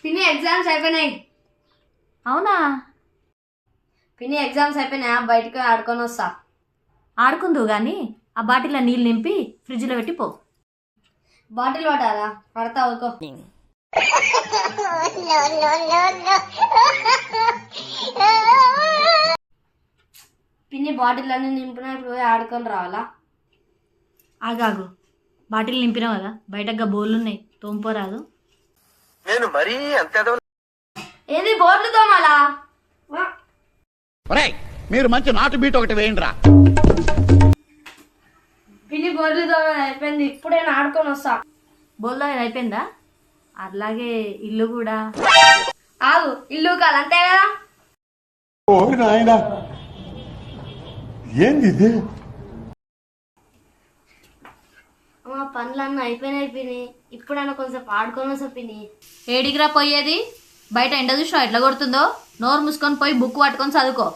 పిన్ని ఎగ్జామ్స్ అయిపోయినాయి. అవునా? పిన్ని ఎగ్జామ్స్ అయిపోయినాయా? బయటకు ఆడుకొని వస్తా. ఆడుకుందువు కానీ ఆ బాటిల్లో నీళ్ళు నింపి ఫ్రిడ్జ్లో పెట్టి పో. బాటిల్ పట్టాలా? పడతా ఊకో. పిన్ని బాటిల్ అన్ని నింపినా ఇప్పుడు పోయి ఆడుకొని రావాలా? ఆగాగు, బాటిల్ నింపినావు కదా, బయటగా బోర్లు ఉన్నాయి, తోంపోరాదు. నేను మరీ అంత ఏంది బోర్లు తోమాలా? మీరు మంచి నాటు బీట్ ఒకటి వేయండిరా. పిన్ని బోర్లు తోమని అయిపోయింది, ఇప్పుడే ఆడుకొని వస్తా. బోర్లో అయిపోయిందా? అలాగే ఇల్లు కూడా. ఆగు, ఇల్లు కాదు అంతే కదా. ఓ నాయనా, ఏంది ఇది? మా పనులన్నీ అయిపోయినాయి పిన్ని, ఇప్పుడైనా కొంచెం ఆడుకొని వస్తా పిన్ని. ఏడికిరా పోయేది? బయట ఎండ చూసినా ఎట్లా కొడుతుందో. నోరు మూసుకొని పోయి బుక్ పట్టుకొని చదువుకో.